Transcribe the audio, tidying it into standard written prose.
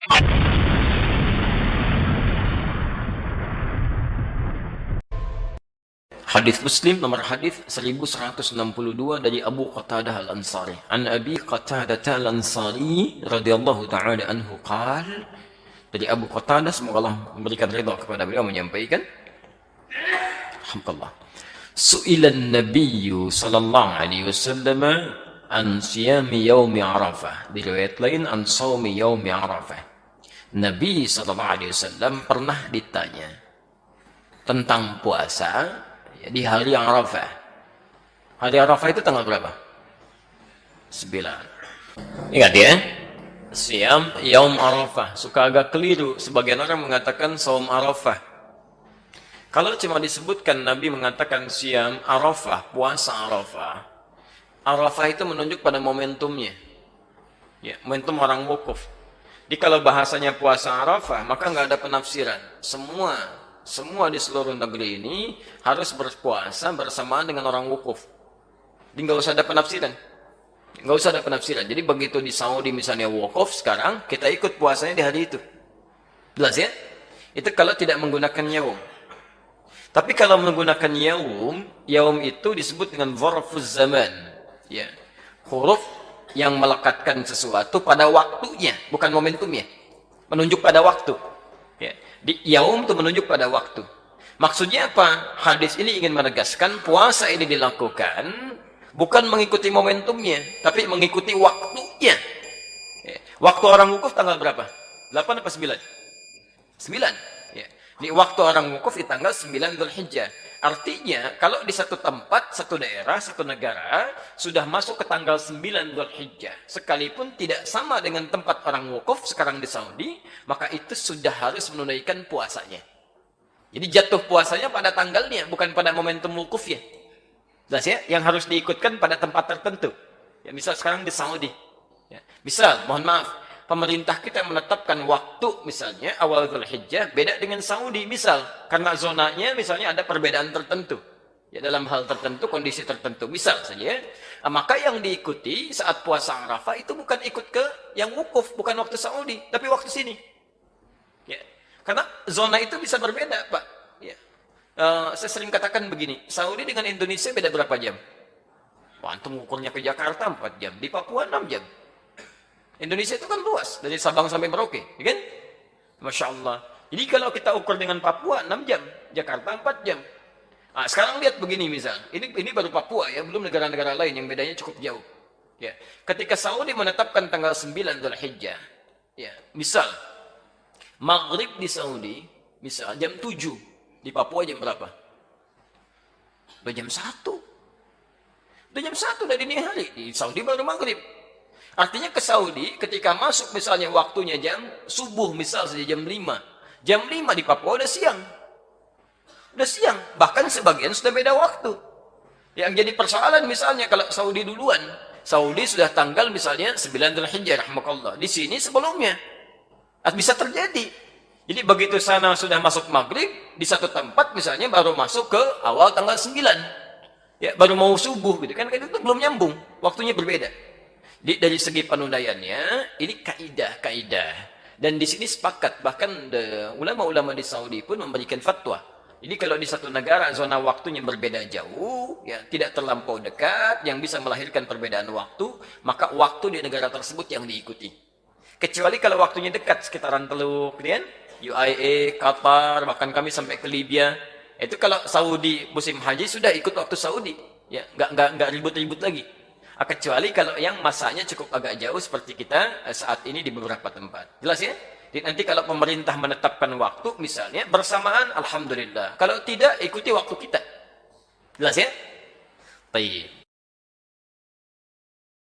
Hadis Muslim nomor hadis 1162 dari Abu Qatadah Al-Ansari. An Abi Qatadah Al-Ansari radhiyallahu taala anhu qala, dari Abu Qatadah, semoga Allah memberikan ridha kepada beliau, menyampaikan, alhamdulillah, su'ilan nabiyyu sallallahu alaihi wasallam an siyami yaumi Arafah. Di riwayat lain an shaumi yaumi Arafah. Nabi sallallahu alaihi wasallam pernah ditanya tentang puasa di hari Arafah. Hari Arafah itu tanggal berapa? 9. Ingat ya, Siyam Yaum Arafah. Suka agak keliru, sebagian orang mengatakan Saum Arafah. Kalau cuma disebutkan Nabi mengatakan Siyam Arafah, puasa Arafah, Arafah itu menunjuk pada momentumnya, ya, momentum orang wukuf. Jadi kalau bahasanya puasa Arafah, maka nggak ada penafsiran. Semua di seluruh negeri ini harus berpuasa bersamaan dengan orang wukuf. Jadi nggak usah ada penafsiran. Nggak usah ada penafsiran. Jadi begitu di Saudi misalnya wukuf sekarang, kita ikut puasanya di hari itu. Jelas ya? Itu kalau tidak menggunakan yaum. Tapi kalau menggunakan yaum itu disebut dengan dzarfuz zaman. Ya. Huruf yang melekatkan sesuatu pada waktunya, bukan momentumnya. Menunjuk pada waktu. Ya. Di yaum itu menunjuk pada waktu. Maksudnya apa? Hadis ini ingin menegaskan puasa ini dilakukan bukan mengikuti momentumnya, tapi mengikuti waktunya. Ya. Waktu orang wukuf tanggal berapa? 8 apa 9? 9. Ya. Di waktu orang wukuf di tanggal 9 Dzulhijjah. Artinya kalau di satu tempat, satu daerah, satu negara sudah masuk ke tanggal 9 Dzulhijjah, sekalipun tidak sama dengan tempat orang wukuf sekarang di Saudi, maka itu sudah harus menunaikan puasanya. Jadi jatuh puasanya pada tanggalnya, bukan pada momentum wukufnya. Jelas ya? Yang harus diikutkan pada tempat tertentu. Ya, misal sekarang di Saudi. Ya. Misal, mohon maaf, pemerintah kita menetapkan waktu misalnya awal Dzulhijjah beda dengan Saudi misal, karena zonanya misalnya ada perbedaan tertentu. Ya, dalam hal tertentu, kondisi tertentu misal saja. Maka yang diikuti saat puasa Arafah itu bukan ikut ke yang wukuf, bukan waktu Saudi, tapi waktu sini. Ya. Karena zona itu bisa berbeda, Pak. Ya. Saya sering katakan begini, Saudi dengan Indonesia beda berapa jam? Wah, antum ukurnya ke Jakarta 4 jam, di Papua 6 jam. Indonesia itu kan luas, dari Sabang sampai Merauke, ya kan? Masya Allah. Jadi kalau kita ukur dengan Papua 6 jam, Jakarta 4 jam. Nah, sekarang lihat begini misal, ini baru Papua ya, belum negara-negara lain yang bedanya cukup jauh. Ya, ketika Saudi menetapkan tanggal 9 Dzulhijjah, ya, misal maghrib di Saudi, misal jam 7, di Papua jam berapa? Udah jam 1. Udah jam 1 dari dini hari, di Saudi baru maghrib. Artinya ke Saudi ketika masuk misalnya waktunya jam subuh misal saja jam 5. Jam 5 di Papua udah siang. Udah siang. Bahkan sebagian sudah beda waktu. Yang jadi persoalan misalnya kalau Saudi duluan. Saudi sudah tanggal misalnya 9 Dzulhijjah rahmakallah. Di sini sebelumnya. Bisa terjadi. Jadi begitu sana sudah masuk maghrib, di satu tempat misalnya baru masuk ke awal tanggal 9. Ya, baru mau subuh gitu kan, itu belum nyambung. Waktunya berbeda. Dari segi penundaiannya, ini kaidah. Dan di sini sepakat, bahkan ulama-ulama di Saudi pun memberikan fatwa. Jadi kalau di satu negara zona waktunya berbeda jauh, ya tidak terlampau dekat, yang bisa melahirkan perbedaan waktu, maka waktu di negara tersebut yang diikuti. Kecuali kalau waktunya dekat, sekitaran Teluk, kan? UAE, Qatar, bahkan kami sampai ke Libya. Itu kalau Saudi musim haji sudah ikut waktu Saudi, ya nggak ribut-ribut lagi. Kecuali kalau yang masanya cukup agak jauh seperti kita saat ini di beberapa tempat. Jelas ya? Jadi nanti kalau pemerintah menetapkan waktu misalnya bersamaan, alhamdulillah. Kalau tidak, ikuti waktu kita. Jelas ya? Baik.